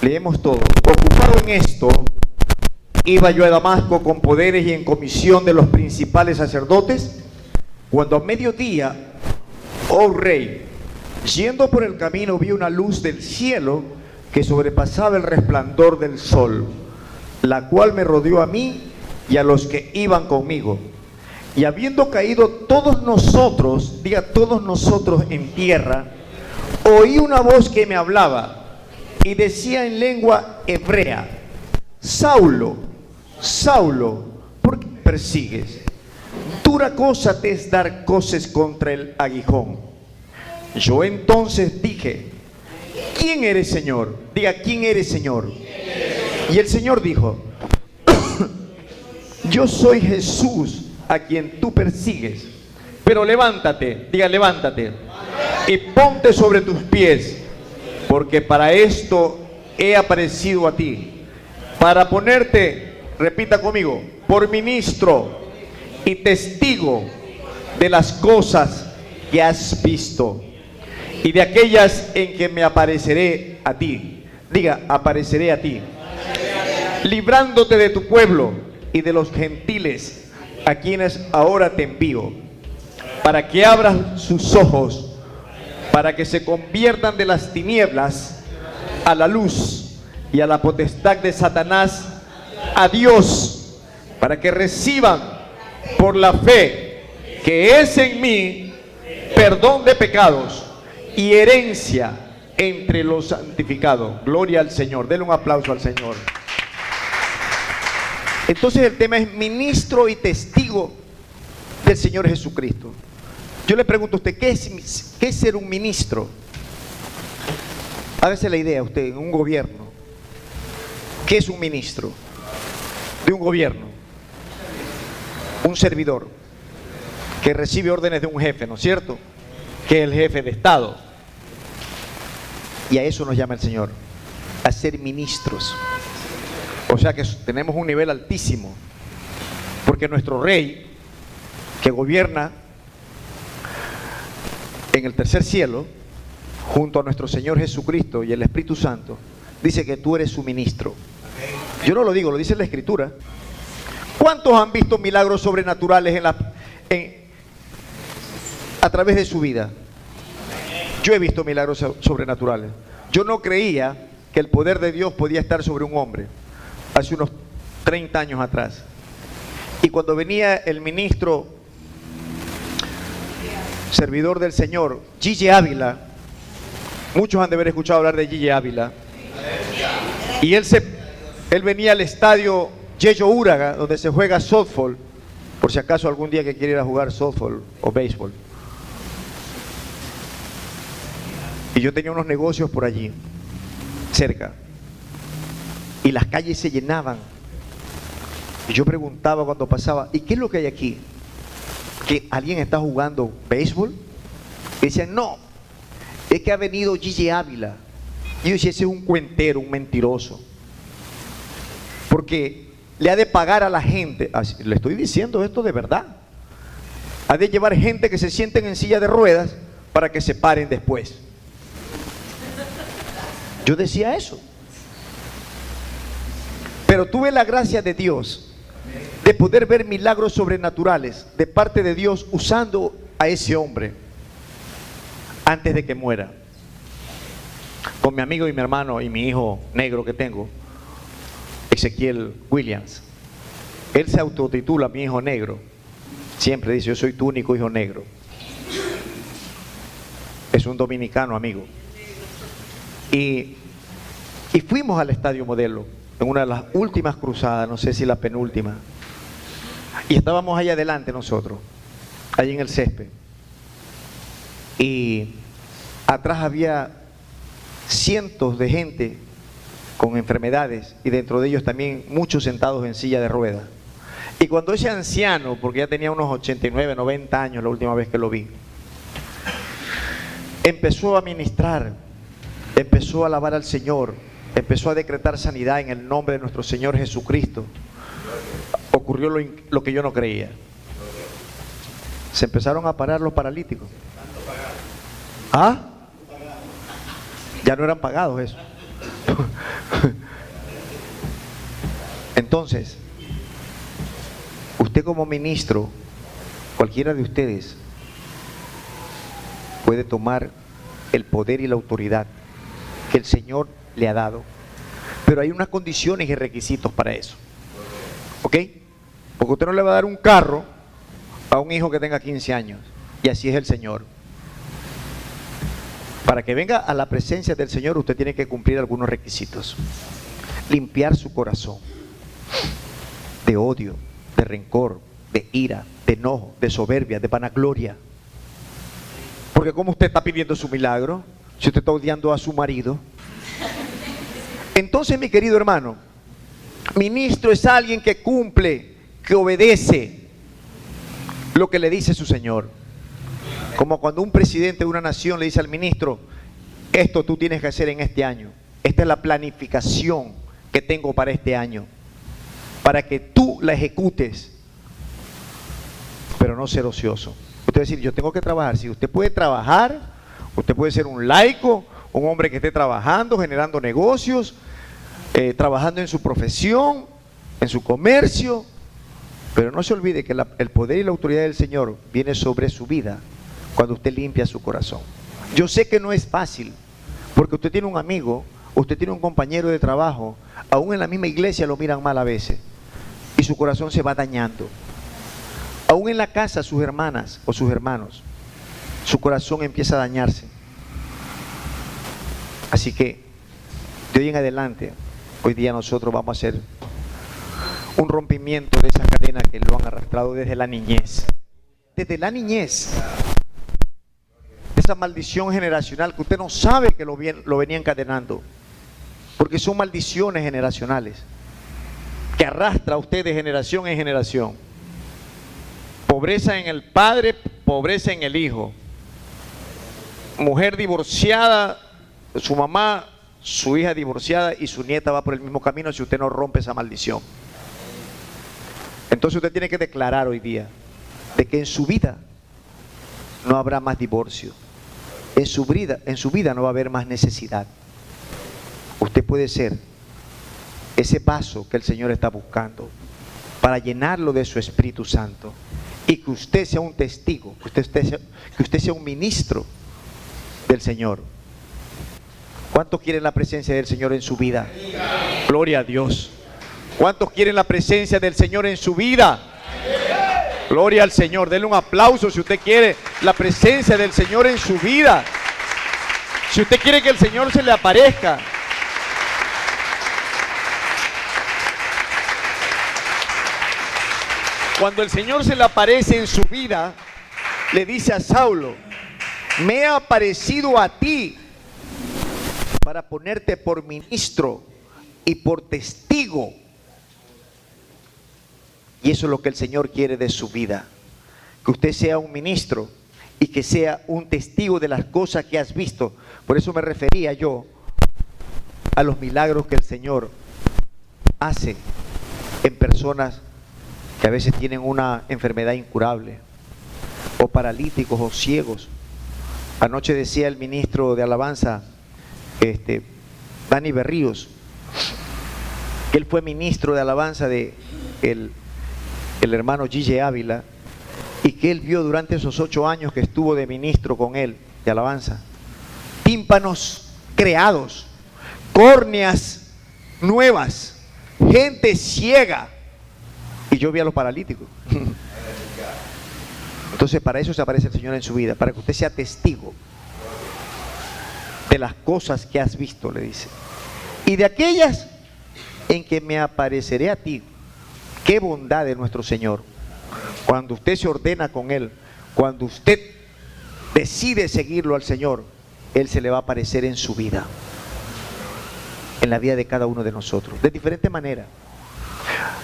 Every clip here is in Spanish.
Leemos todo. Ocupado en esto, iba yo a Damasco con poderes y en comisión de los principales sacerdotes, cuando a mediodía, oh rey, yendo por el camino vi una luz del cielo que sobrepasaba el resplandor del sol, la cual me rodeó a mí y a los que iban conmigo. Y habiendo caído todos nosotros, diga todos nosotros en tierra, oí una voz que me hablaba y decía en lengua hebrea: Saulo, Saulo, ¿por qué me persigues? Dura cosa te es dar coces contra el aguijón. Yo entonces dije: ¿quién eres, Señor? Diga, ¿quién eres, Señor? Y el Señor dijo: yo soy Jesús a quien tú persigues. Pero levántate, diga levántate, y ponte sobre tus pies, porque para esto he aparecido a ti, para ponerte, repita conmigo, por ministro y testigo de las cosas que has visto y de aquellas en que me apareceré a ti. Diga, apareceré a ti, librándote de tu pueblo y de los gentiles a quienes ahora te envío, para que abras sus ojos, para que se conviertan de las tinieblas a la luz y a la potestad de Satanás a Dios, para que reciban por la fe que es en mí perdón de pecados y herencia entre los santificados. Gloria al Señor. Denle un aplauso al Señor. Entonces el tema es ministro y testigo del Señor Jesucristo. Yo le pregunto a usted, ¿qué es ser un ministro? Hágase la idea usted, en un gobierno, ¿qué es un ministro de un gobierno? Un servidor que recibe órdenes de un jefe, ¿no es cierto? Que es el jefe de Estado. Y a eso nos llama el Señor, a ser ministros. O sea que tenemos un nivel altísimo, porque nuestro rey, que gobierna en el tercer cielo, junto a nuestro Señor Jesucristo y el Espíritu Santo, dice que tú eres su ministro. Yo no lo digo, lo dice la Escritura. ¿Cuántos han visto milagros sobrenaturales a través de su vida? Yo he visto milagros sobrenaturales. Yo no creía que el poder de Dios podía estar sobre un hombre hace unos 30 años atrás. Y cuando venía el ministro, servidor del Señor, Gigi Ávila, muchos han de haber escuchado hablar de Gigi Ávila, y él venía al estadio Yello Uraga, donde se juega softball, por si acaso algún día que quiera ir a jugar softball o béisbol. Y yo tenía unos negocios por allí, cerca, y las calles se llenaban. Y yo preguntaba cuando pasaba, ¿y qué es lo que hay aquí? ¿Que alguien está jugando béisbol? Y decían, no, es que ha venido Gigi Ávila. Y yo decía, ese es un cuentero, un mentiroso, porque le ha de pagar a la gente, así, le estoy diciendo esto de verdad, ha de llevar gente que se sienten en silla de ruedas para que se paren después. Yo decía eso, pero tuve la gracia de Dios de poder ver milagros sobrenaturales de parte de Dios usando a ese hombre antes de que muera. Con mi amigo y mi hermano y mi hijo negro que tengo, Ezequiel Williams. Él se autotitula mi hijo negro. Siempre dice, yo soy tu único hijo negro. Es un dominicano, amigo. Y fuimos al Estadio Modelo en una de las últimas cruzadas, no sé si la penúltima. Y estábamos ahí adelante nosotros, ahí en el césped. Y atrás había cientos de gente con enfermedades y dentro de ellos también muchos sentados en silla de ruedas. Y cuando ese anciano, porque ya tenía unos 89, 90 años la última vez que lo vi, empezó a ministrar, empezó a alabar al Señor, empezó a decretar sanidad en el nombre de nuestro Señor Jesucristo, ocurrió lo que yo no creía. Se empezaron a parar los paralíticos. ¿Ah? Ya no eran pagados eso. Entonces, usted como ministro, cualquiera de ustedes, puede tomar el poder y la autoridad que el Señor le ha dado, pero hay unas condiciones y requisitos para eso, ¿ok? Porque usted no le va a dar un carro a un hijo que tenga 15 años, y así es el Señor. Para que venga a la presencia del Señor, usted tiene que cumplir algunos requisitos. Limpiar su corazón de odio, de rencor, de ira, de enojo, de soberbia, de vanagloria. Porque ¿cómo usted está pidiendo su milagro si usted está odiando a su marido? Entonces, mi querido hermano, ministro es alguien que cumple, que obedece lo que le dice su Señor. Como cuando un presidente de una nación le dice al ministro: esto tú tienes que hacer en este año. Esta es la planificación que tengo para este año, para que tú la ejecutes, pero no ser ocioso. Usted va a decir: yo tengo que trabajar. Si usted puede trabajar, usted puede ser un laico, un hombre que esté trabajando, generando negocios, trabajando en su profesión, en su comercio, pero no se olvide que el poder y la autoridad del Señor viene sobre su vida cuando usted limpia su corazón. Yo sé que no es fácil, porque usted tiene un amigo, usted tiene un compañero de trabajo, aún en la misma iglesia lo miran mal a veces, y su corazón se va dañando. Aún en la casa, sus hermanas o sus hermanos, su corazón empieza a dañarse. Así que, de hoy en adelante, hoy día nosotros vamos a hacer un rompimiento de esas cadenas que lo han arrastrado desde la niñez. Desde la niñez. Esa maldición generacional que usted no sabe que lo venía encadenando. Porque son maldiciones generacionales que arrastra a usted de generación en generación. Pobreza en el padre, pobreza en el hijo. Mujer divorciada, su mamá, su hija divorciada y su nieta va por el mismo camino si usted no rompe esa maldición. Entonces usted tiene que declarar hoy día de que en su vida no habrá más divorcio. En su vida no va a haber más necesidad. Usted puede ser ese vaso que el Señor está buscando para llenarlo de su Espíritu Santo, y que usted sea un testigo, que usted sea un ministro del Señor. ¿Cuántos quieren la presencia del Señor en su vida? Gloria a Dios. ¿Cuántos quieren la presencia del Señor en su vida? Gloria al Señor. Denle un aplauso si usted quiere la presencia del Señor en su vida. Si usted quiere que el Señor se le aparezca. Cuando el Señor se le aparece en su vida, le dice a Saulo: me he aparecido a ti para ponerte por ministro y por testigo. Y eso es lo que el Señor quiere de su vida, que usted sea un ministro y que sea un testigo de las cosas que has visto. Por eso me refería yo a los milagros que el Señor hace en personas que a veces tienen una enfermedad incurable, o paralíticos o ciegos. Anoche decía el ministro de alabanza, Dani Berríos, que él fue ministro de alabanza de el hermano Gille Ávila, y que él vio durante esos 8 años que estuvo de ministro con él de alabanza, tímpanos creados, córneas nuevas, gente ciega, y yo vi a los paralíticos. Entonces, para eso se aparece el Señor en su vida, para que usted sea testigo de las cosas que has visto, le dice, y de aquellas en que me apareceré a ti. Qué bondad de nuestro Señor. Cuando usted se ordena con Él, cuando usted decide seguirlo al Señor, Él se le va a aparecer en su vida, en la vida de cada uno de nosotros, de diferente manera.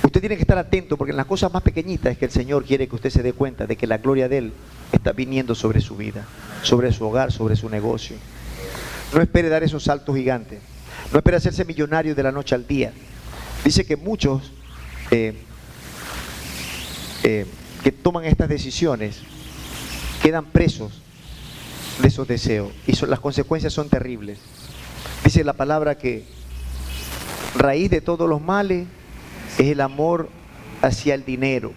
Usted tiene que estar atento, porque en las cosas más pequeñitas es que el Señor quiere que usted se dé cuenta de que la gloria de Él está viniendo sobre su vida, sobre su hogar, sobre su negocio. No espere dar esos saltos gigantes. No espere hacerse millonario de la noche al día. Dice que muchos que toman estas decisiones quedan presos de esos deseos, y las consecuencias son terribles. Dice la palabra que raíz de todos los males es el amor hacia el dinero.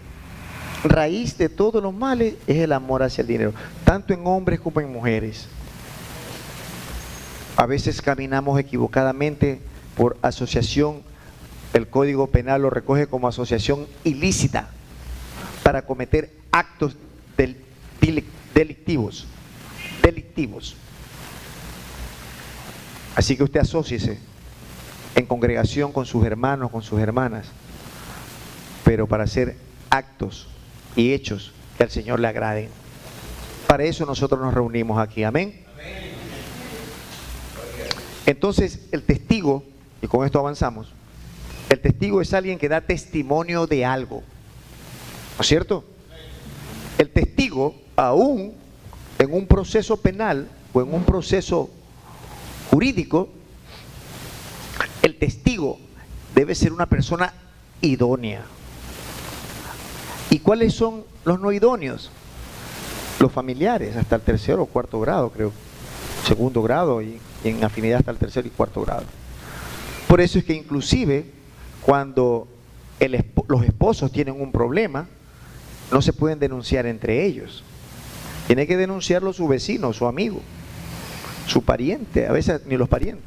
Raíz de todos los males es el amor hacia el dinero, tanto en hombres como en mujeres. A veces caminamos equivocadamente por asociación. El Código Penal lo recoge como asociación ilícita para cometer actos delictivos. Así que usted asóciese en congregación con sus hermanos, con sus hermanas, pero para hacer actos y hechos que al Señor le agraden. Para eso nosotros nos reunimos aquí, amén. Entonces el testigo, y con esto avanzamos, el testigo es alguien que da testimonio de algo, ¿no es cierto? El testigo, aún en un proceso penal o en un proceso jurídico, el testigo debe ser una persona idónea. ¿Y cuáles son los no idóneos? Los familiares, hasta el tercero o cuarto grado, creo, segundo grado, y en afinidad hasta el tercer y cuarto grado. Por eso es que inclusive cuando los esposos tienen un problema, no se pueden denunciar entre ellos. Tiene que denunciarlo su vecino, su amigo, su pariente, a veces ni los parientes.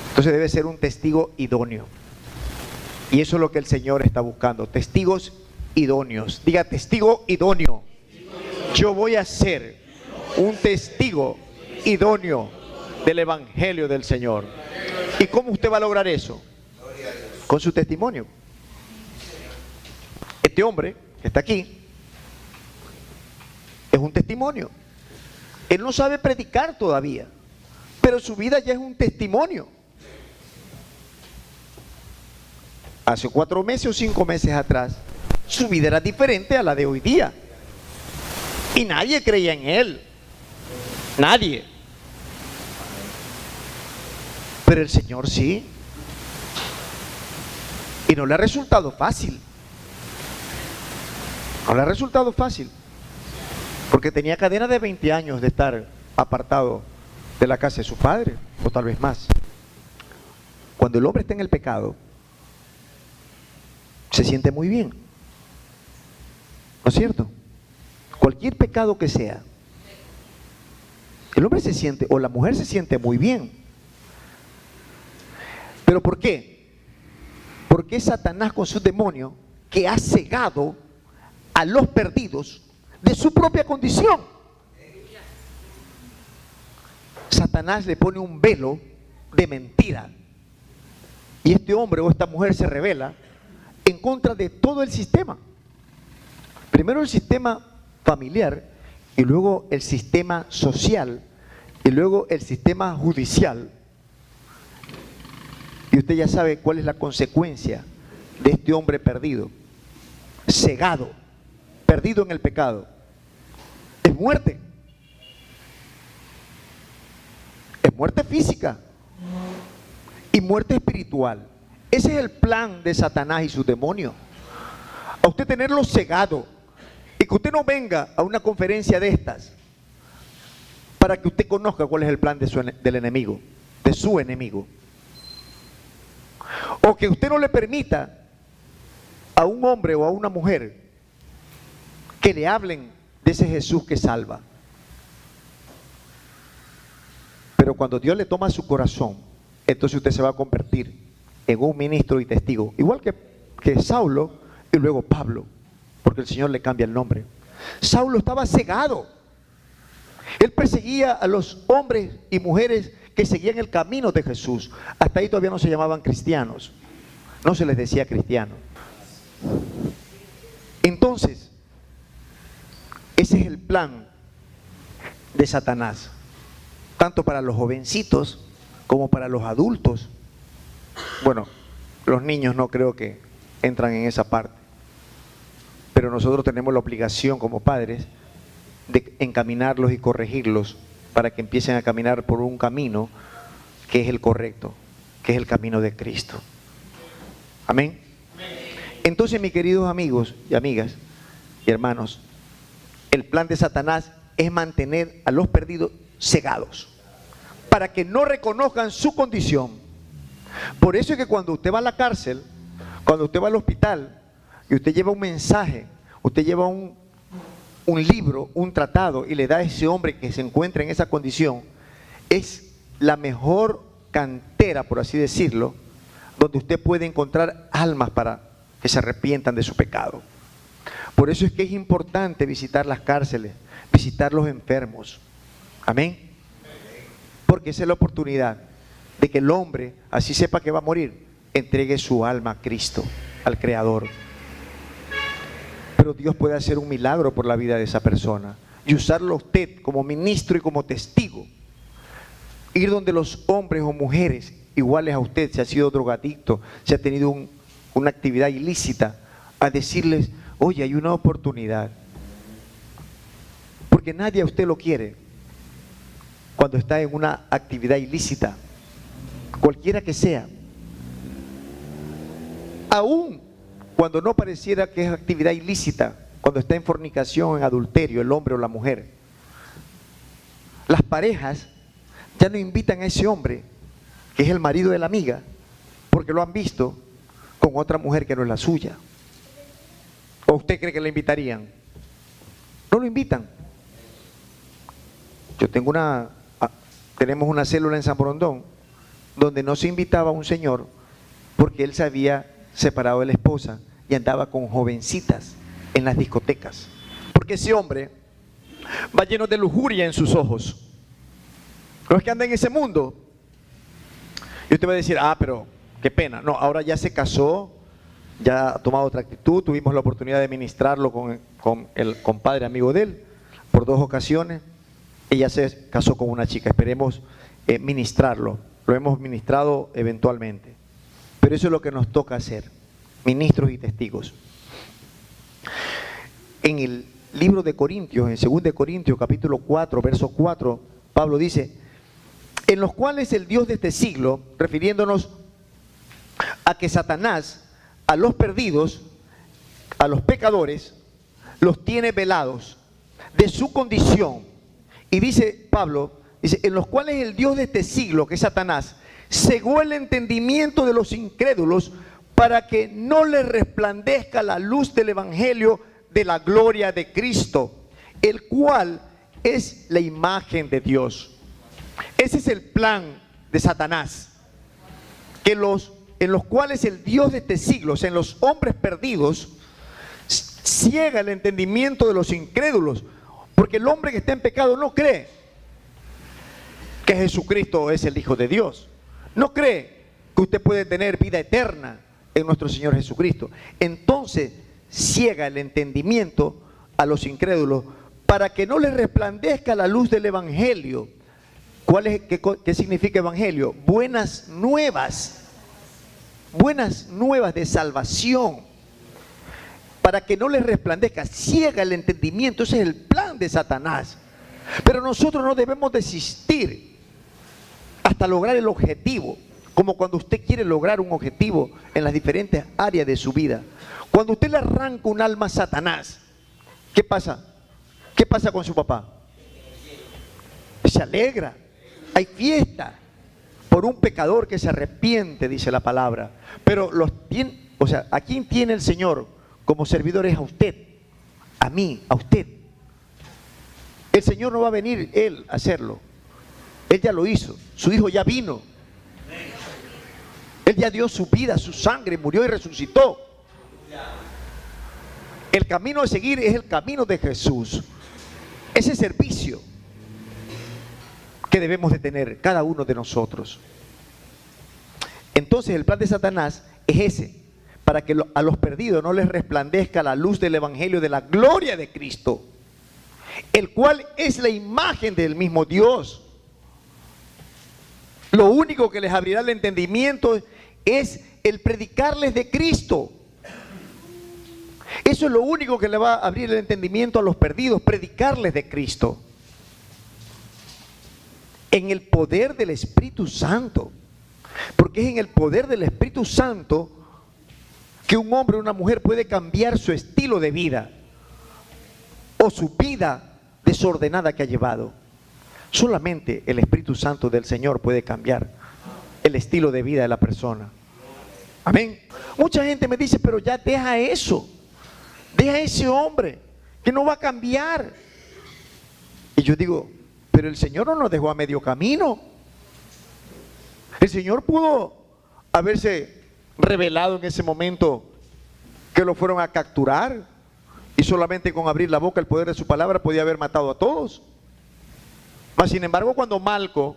Entonces debe ser un testigo idóneo. Y eso es lo que el Señor está buscando, testigos idóneos. Diga, testigo idóneo. Yo voy a ser un testigo idóneo del Evangelio del Señor. ¿Y cómo usted va a lograr eso? Con su testimonio. Este hombre que está aquí es un testimonio. Él no sabe predicar todavía, pero su vida ya es un testimonio. Hace 4 meses o 5 meses atrás, su vida era diferente a la de hoy día. Y nadie creía en él. Nadie. Pero el Señor sí. Y no le ha resultado fácil. No le ha resultado fácil. Porque tenía cadena de 20 años de estar apartado de la casa de su padre, o tal vez más. Cuando el hombre está en el pecado, se siente muy bien. ¿No es cierto? Cualquier pecado que sea, el hombre se siente, o la mujer se siente muy bien. ¿Pero por qué? Porque Satanás con su demonio, que ha cegado a los perdidos de su propia condición. Satanás le pone un velo de mentira. Y este hombre o esta mujer se revela en contra de todo el sistema. Primero el sistema familiar, y luego el sistema social, y luego el sistema judicial. Y usted ya sabe cuál es la consecuencia de este hombre perdido, cegado, perdido en el pecado. Es muerte. Es muerte física y muerte espiritual. Ese es el plan de Satanás y sus demonios. A usted tenerlo cegado y que usted no venga a una conferencia de estas para que usted conozca cuál es el plan del enemigo, de su enemigo. O que usted no le permita a un hombre o a una mujer que le hablen de ese Jesús que salva. Pero cuando Dios le toma su corazón, entonces usted se va a convertir en un ministro y testigo, igual que Saulo y luego Pablo, porque el Señor le cambia el nombre. Saulo estaba cegado. Él perseguía a los hombres y mujeres que seguían el camino de Jesús. Hasta ahí todavía no se llamaban cristianos, no se les decía cristianos. Entonces, ese es el plan de Satanás, tanto para los jovencitos como para los adultos. Bueno, los niños no creo que entran en esa parte, pero nosotros tenemos la obligación como padres de encaminarlos y corregirlos para que empiecen a caminar por un camino que es el correcto, que es el camino de Cristo. Amén. Entonces, mis queridos amigos y amigas y hermanos, el plan de Satanás es mantener a los perdidos cegados para que no reconozcan su condición. Por eso es que cuando usted va a la cárcel, Cuando usted va al hospital y usted lleva un mensaje, usted lleva un libro, un tratado y le da a ese hombre que se encuentra en esa condición, es la mejor cantera, por así decirlo, donde usted puede encontrar almas para que se arrepientan de su pecado. Por eso es que es importante visitar las cárceles, visitar los enfermos. Amén. Porque esa es la oportunidad de que el hombre, así sepa que va a morir, entregue su alma a Cristo, al Creador. Pero Dios puede hacer un milagro por la vida de esa persona y usarlo a usted como ministro y como testigo. Ir donde los hombres o mujeres iguales a usted, si ha sido drogadicto, si ha tenido una actividad ilícita, a decirles: oye, hay una oportunidad. Porque nadie a usted lo quiere cuando está en una actividad ilícita, cualquiera que sea. Aún cuando no pareciera que es actividad ilícita, cuando está en fornicación, en adulterio, el hombre o la mujer, las parejas ya no invitan a ese hombre, que es el marido de la amiga, porque lo han visto con otra mujer que no es la suya. ¿O usted cree que le invitarían? No lo invitan. Tenemos una célula en San Borondón donde no se invitaba a un señor porque él se había separado de la esposa y andaba con jovencitas en las discotecas. Porque ese hombre va lleno de lujuria en sus ojos. No es que anda en ese mundo. Y usted va a decir: ah, pero qué pena. No, ahora ya se casó, ya ha tomado otra actitud. Tuvimos la oportunidad de ministrarlo con el compadre amigo de él por 2 ocasiones. Ella se casó con una chica. Esperemos ministrarlo. Lo hemos ministrado eventualmente. Pero eso es lo que nos toca hacer, ministros y testigos. En el libro de Corintios, en 2 de Corintios, capítulo 4, verso 4, Pablo dice: en los cuales el Dios de este siglo, refiriéndonos a que Satanás a los perdidos, a los pecadores, los tiene velados de su condición. Y dice Pablo, dice: en los cuales el Dios de este siglo, que es Satanás, cegó el entendimiento de los incrédulos para que no les resplandezca la luz del evangelio de la gloria de Cristo, el cual es la imagen de Dios. Ese es el plan de Satanás, que en los cuales el Dios de este siglo, o sea, en los hombres perdidos, ciega el entendimiento de los incrédulos, porque el hombre que está en pecado no cree que Jesucristo es el Hijo de Dios, no cree que usted puede tener vida eterna en nuestro Señor Jesucristo. Entonces ciega el entendimiento a los incrédulos para que no les resplandezca la luz del evangelio. ¿Qué significa evangelio? Buenas nuevas de salvación, para que no les resplandezca, ciega el entendimiento. Ese es el plan de Satanás. Pero nosotros no debemos desistir hasta lograr el objetivo, como cuando usted quiere lograr un objetivo en las diferentes áreas de su vida. Cuando usted le arranca un alma a Satanás, ¿qué pasa? ¿Qué pasa con su papá? Se alegra, hay fiesta por un pecador que se arrepiente, dice la palabra. Pero ¿a quién tiene el Señor como servidores? A usted, a mí, a usted. El Señor no va a venir Él a hacerlo. Él ya lo hizo, su Hijo ya vino. Él ya dio su vida, su sangre, murió y resucitó. El camino a seguir es el camino de Jesús. Ese servicio que debemos de tener cada uno de nosotros. Entonces el plan de Satanás es ese, para que a los perdidos no les resplandezca la luz del evangelio de la gloria de Cristo, el cual es la imagen del mismo Dios. Lo único que les abrirá el entendimiento es el predicarles de Cristo. Eso es lo único que le va a abrir el entendimiento a los perdidos, predicarles de Cristo. En el poder del Espíritu Santo. Porque es en el poder del Espíritu Santo que un hombre o una mujer puede cambiar su estilo de vida o su vida desordenada que ha llevado. Solamente el Espíritu Santo del Señor puede cambiar el estilo de vida de la persona. Amén. Mucha gente me dice, pero ya deja eso. Deja a ese hombre, que no va a cambiar. Y yo digo, pero el Señor no nos dejó a medio camino. El Señor pudo haberse revelado en ese momento que lo fueron a capturar, y solamente con abrir la boca el poder de su palabra podía haber matado a todos. Mas sin embargo, cuando Malco,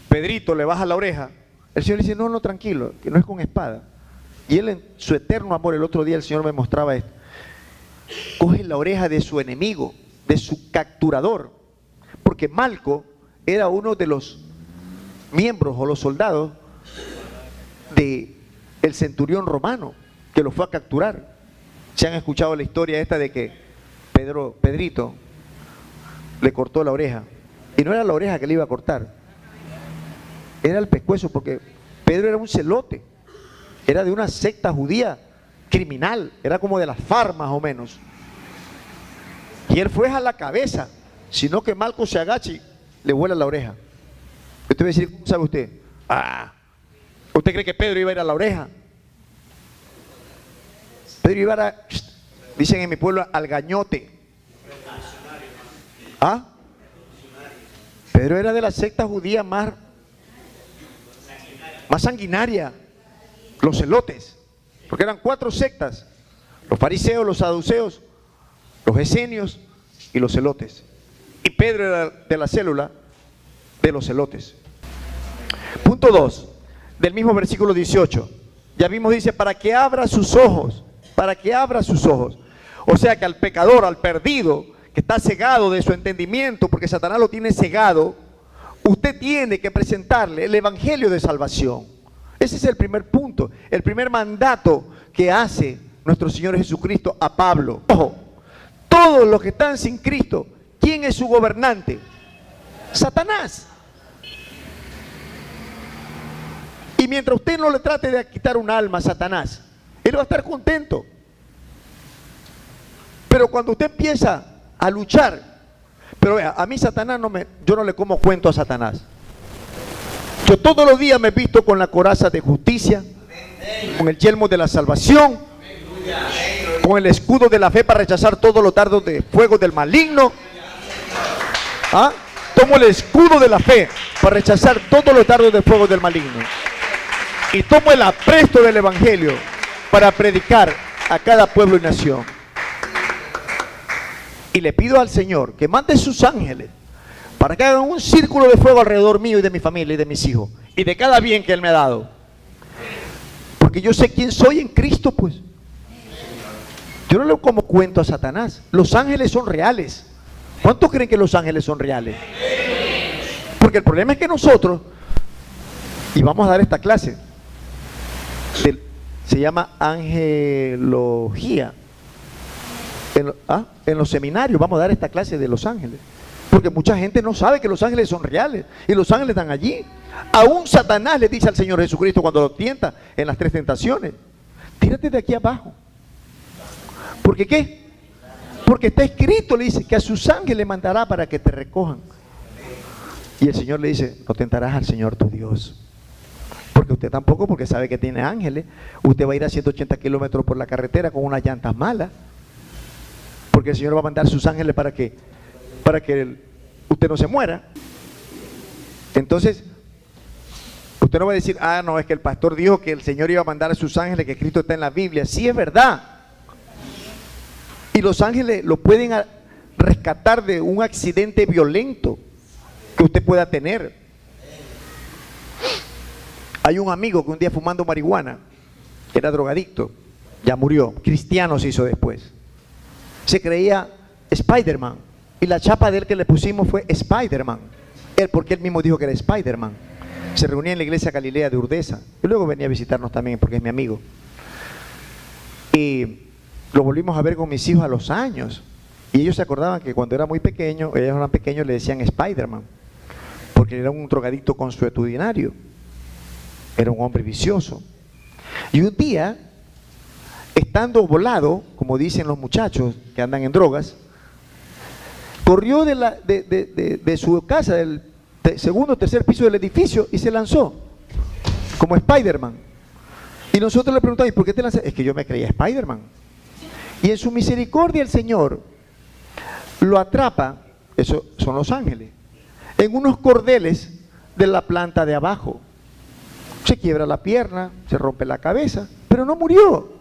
Pedrito, le baja la oreja, el Señor le dice, no, no, tranquilo, que no es con espada. Y él, en su eterno amor, el otro día el Señor me mostraba esto, coge la oreja de su enemigo, de su capturador, porque Malco era uno de los miembros o los soldados del centurión romano que lo fue a capturar. ¿Se han escuchado la historia esta de que Pedrito le cortó la oreja? Y no era la oreja que le iba a cortar, era el pescuezo, porque Pedro era un celote, era de una secta judía criminal, era como de las FARC más o menos. Y él fue a la cabeza, sino que Malco se agacha y le vuela la oreja. Usted va a decir, ¿cómo sabe usted? ¿Usted cree que Pedro iba a ir a la oreja? Pedro iba a, dicen en mi pueblo, al gañote. Pedro era de la secta judía más sanguinaria, los celotes, porque eran 4 sectas: los fariseos, los saduceos, los esenios y los celotes. Y Pedro era de la célula de los celotes. Punto 2, del mismo versículo 18. Ya vimos, dice, para que abra sus ojos, para que abra sus ojos. O sea que al pecador, al perdido, que está cegado de su entendimiento, porque Satanás lo tiene cegado, usted tiene que presentarle el evangelio de salvación. Ese es el primer punto, el primer mandato que hace nuestro Señor Jesucristo a Pablo. Ojo, todos los que están sin Cristo, ¿quién es su gobernante? Satanás. Y mientras usted no le trate de quitar un alma a Satanás, él va a estar contento. Pero cuando usted empieza a luchar, pero vea, a mí Satanás yo no le como cuento a Satanás. Yo todos los días me he visto con la coraza de justicia, con el yelmo de la salvación, con el escudo de la fe para rechazar todos los dardos de fuego del maligno. Tomo el escudo de la fe para rechazar todos los dardos de fuego del maligno. Y tomo el apresto del evangelio para predicar a cada pueblo y nación. Y le pido al Señor que mande sus ángeles para que hagan un círculo de fuego alrededor mío y de mi familia y de mis hijos y de cada bien que Él me ha dado. Porque yo sé quién soy en Cristo, pues. Yo no le como cuento a Satanás. Los ángeles son reales. ¿Cuántos creen que los ángeles son reales? Porque el problema es que nosotros, y vamos a dar esta clase, se llama angelología. En los seminarios vamos a dar esta clase de los ángeles, porque mucha gente no sabe que los ángeles son reales y los ángeles están allí. Aún Satanás le dice al Señor Jesucristo cuando lo tienta en las 3 tentaciones: tírate de aquí abajo. ¿Por qué qué? Porque está escrito, le dice, que a sus ángeles mandará para que te recojan. Y el Señor le dice: no tentarás al Señor tu Dios. Porque usted tampoco, porque sabe que tiene ángeles. Usted va a ir a 180 kilómetros por la carretera con unas llantas malas, porque el Señor va a mandar sus ángeles para que usted no se muera. Entonces, usted no va a decir: no, es que el pastor dijo que el Señor iba a mandar a sus ángeles, que Cristo está en la Biblia. Sí, es verdad. Y los ángeles lo pueden rescatar de un accidente violento que usted pueda tener. Hay un amigo que un día, fumando marihuana, era drogadicto, ya murió, cristiano se hizo después. Se creía Spider-Man, y la chapa de él que le pusimos fue Spider-Man. Porque él mismo dijo que era Spider-Man. Se reunía en la iglesia Galilea de Urdesa, y luego venía a visitarnos también porque es mi amigo. Y lo volvimos a ver con mis hijos a los años, y ellos se acordaban que cuando era muy pequeño, ellos eran pequeños, le decían Spider-Man, porque era un drogadicto consuetudinario, era un hombre vicioso. Y un día, estando volado, como dicen los muchachos que andan en drogas, corrió de su casa, del segundo o tercer piso del edificio, y se lanzó como Spider-Man. Y nosotros le preguntamos, ¿y por qué te lanzas? Es que yo me creía Spider-Man. Y en su misericordia el Señor lo atrapa, eso son los ángeles, en unos cordeles de la planta de abajo. Se quiebra la pierna, se rompe la cabeza, pero no murió.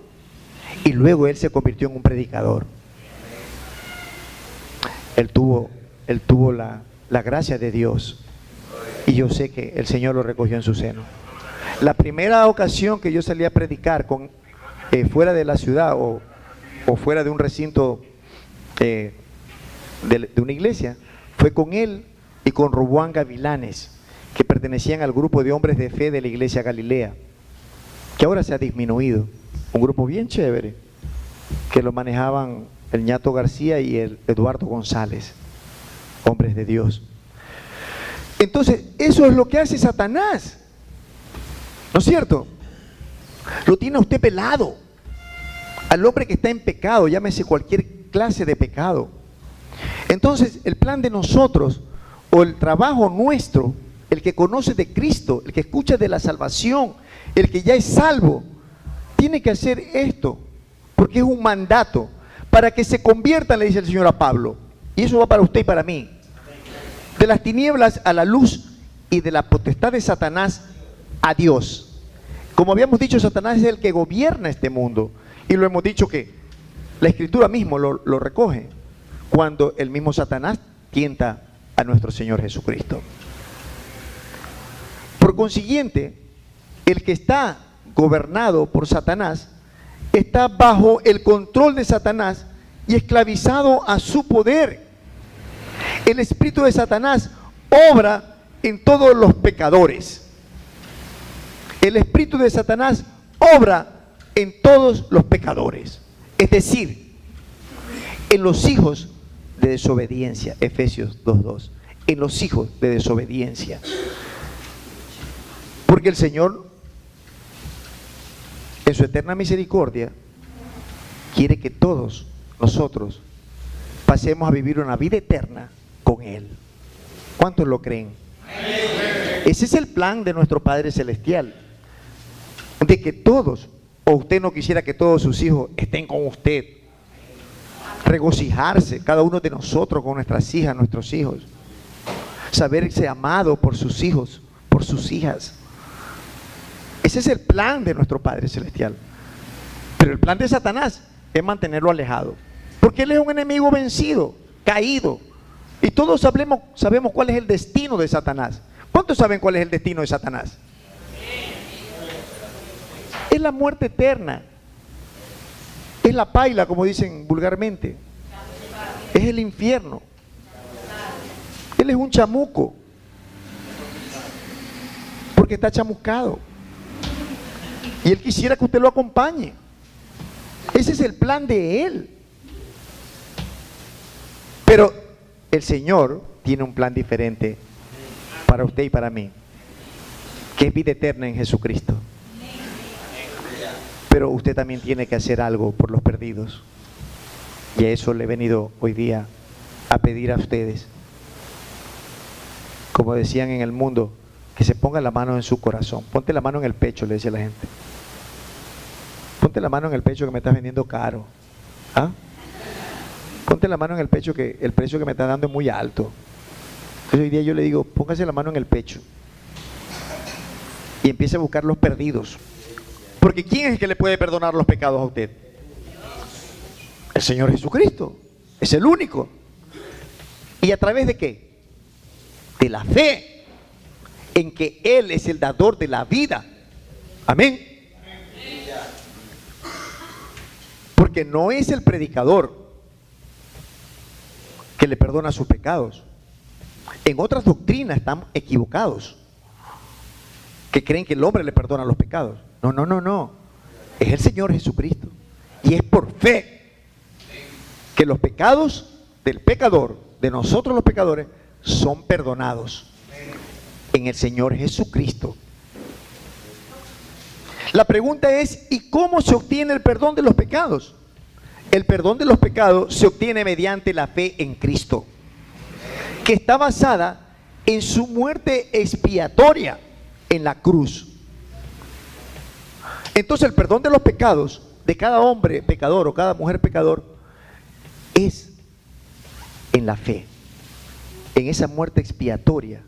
Y luego él se convirtió en un predicador. Él tuvo la gracia de Dios. Y yo sé que el Señor lo recogió en su seno. La primera ocasión que yo salí a predicar fuera de la ciudad o fuera de un recinto de una iglesia, fue con él y con Roboán Gavilanes, que pertenecían al grupo de hombres de fe de la iglesia Galilea, que ahora se ha disminuido. Un grupo bien chévere, que lo manejaban el Ñato García y el Eduardo González, hombres de Dios. Entonces, eso es lo que hace Satanás, ¿no es cierto? Lo tiene a usted pelado, al hombre que está en pecado, llámese cualquier clase de pecado. Entonces, el plan de nosotros, o el trabajo nuestro, el que conoce de Cristo, el que escucha de la salvación, el que ya es salvo, tiene que hacer esto, porque es un mandato, para que se conviertan, le dice el Señor a Pablo, y eso va para usted y para mí, de las tinieblas a la luz y de la potestad de Satanás a Dios. Como habíamos dicho, Satanás es el que gobierna este mundo, y lo hemos dicho que la Escritura mismo lo recoge, cuando el mismo Satanás tienta a nuestro Señor Jesucristo. Por consiguiente, el que está gobernado por Satanás está bajo el control de Satanás y esclavizado a su poder. El espíritu de Satanás obra en todos los pecadores. El espíritu de Satanás obra en todos los pecadores, es decir, en los hijos de desobediencia. Efesios 2:2, en los hijos de desobediencia. Porque el Señor, en su eterna misericordia, quiere que todos nosotros pasemos a vivir una vida eterna con Él. ¿Cuántos lo creen? Ese es el plan de nuestro Padre Celestial, de que todos, o usted no quisiera que todos sus hijos estén con usted, regocijarse, cada uno de nosotros con nuestras hijas, nuestros hijos, saberse amado por sus hijos, por sus hijas. Ese es el plan de nuestro Padre Celestial. Pero el plan de Satanás es mantenerlo alejado, porque él es un enemigo vencido, caído, y todos sabemos cuál es el destino de Satanás. ¿Cuántos saben cuál es el destino de Satanás? Es la muerte eterna, es la paila, como dicen vulgarmente, es el infierno. Él es un chamuco, porque está chamuscado, y él quisiera que usted lo acompañe. Ese es el plan de él. Pero el Señor tiene un plan diferente para usted y para mí, que es vida eterna en Jesucristo. Pero usted también tiene que hacer algo por los perdidos, y a eso le he venido hoy día a pedir a ustedes. Como decían en el mundo, que se ponga la mano en su corazón. Ponte la mano en el pecho, le decía la gente. Ponte la mano en el pecho, que me estás vendiendo caro. ¿Ah? Ponte la mano en el pecho, que el precio que me estás dando es muy alto. Entonces hoy día yo le digo, póngase la mano en el pecho y empiece a buscar los perdidos. Porque ¿quién es el que le puede perdonar los pecados a usted? El Señor Jesucristo. Es el único. ¿Y a través de qué? De la fe en que Él es el dador de la vida. Amén. Porque no es el predicador que le perdona sus pecados. En otras doctrinas están equivocados, que creen que el hombre le perdona los pecados. No. Es el Señor Jesucristo. Y es por fe que los pecados del pecador, de nosotros los pecadores, son perdonados en el Señor Jesucristo. La pregunta es, ¿y cómo se obtiene el perdón de los pecados? El perdón de los pecados se obtiene mediante la fe en Cristo, que está basada en su muerte expiatoria en la cruz. Entonces el perdón de los pecados de cada hombre pecador o cada mujer pecador es en la fe, en esa muerte expiatoria,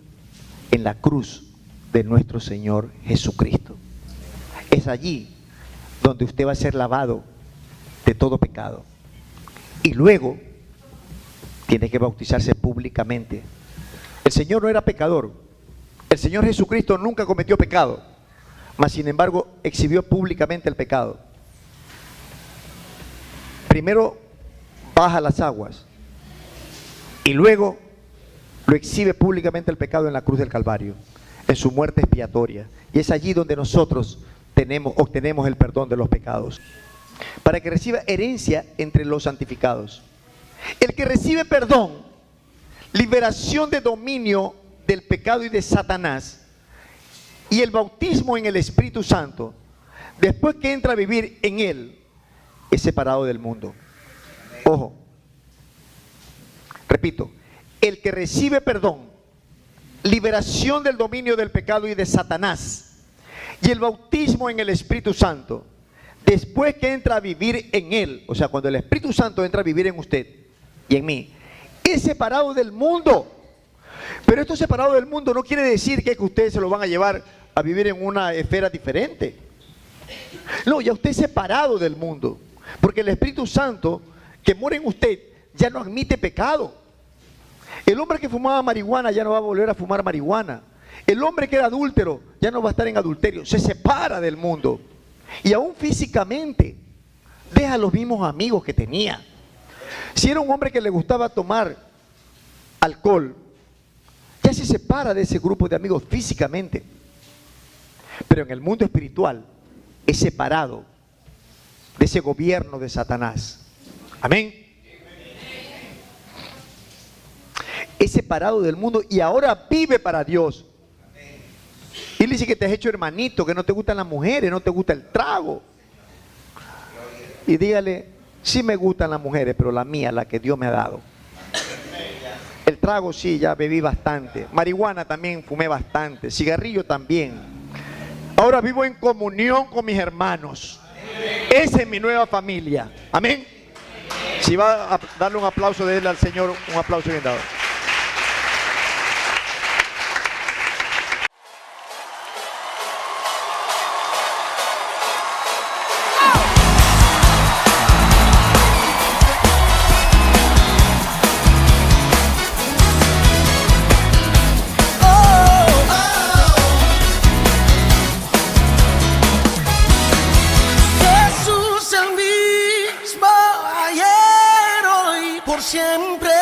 en la cruz de nuestro Señor Jesucristo. Es allí donde usted va a ser lavado de todo pecado. Y luego tiene que bautizarse públicamente. El Señor no era pecador. El Señor Jesucristo nunca cometió pecado, mas sin embargo exhibió públicamente el pecado. Primero baja las aguas y luego lo exhibe públicamente el pecado en la cruz del Calvario, en su muerte expiatoria. Y es allí donde nosotros obtenemos el perdón de los pecados, para que reciba herencia entre los santificados. El que recibe perdón, liberación de dominio del pecado y de Satanás, y el bautismo en el Espíritu Santo, después que entra a vivir en él, es separado del mundo. Ojo, repito, el que recibe perdón, liberación del dominio del pecado y de Satanás, y el bautismo en el Espíritu Santo, después que entra a vivir en él, o sea, cuando el Espíritu Santo entra a vivir en usted y en mí, es separado del mundo. Pero esto separado del mundo no quiere decir que ustedes se lo van a llevar a vivir en una esfera diferente. No, ya usted es separado del mundo, porque el Espíritu Santo que mora en usted ya no admite pecado. El hombre que fumaba marihuana ya no va a volver a fumar marihuana. El hombre que era adúltero ya no va a estar en adulterio. Se separa del mundo. Y aún físicamente deja los mismos amigos que tenía. Si era un hombre que le gustaba tomar alcohol, ya se separa de ese grupo de amigos físicamente. Pero en el mundo espiritual es separado de ese gobierno de Satanás. Amén. Es separado del mundo y ahora vive para Dios. Y él dice que te has hecho hermanito, que no te gustan las mujeres, no te gusta el trago. Y dígale, sí me gustan las mujeres, pero la mía, la que Dios me ha dado. El trago sí, ya bebí bastante. Marihuana también fumé bastante. Cigarrillo también. Ahora vivo en comunión con mis hermanos. Esa es mi nueva familia. Amén. Si va a darle un aplauso de él al Señor, un aplauso bien dado. Siempre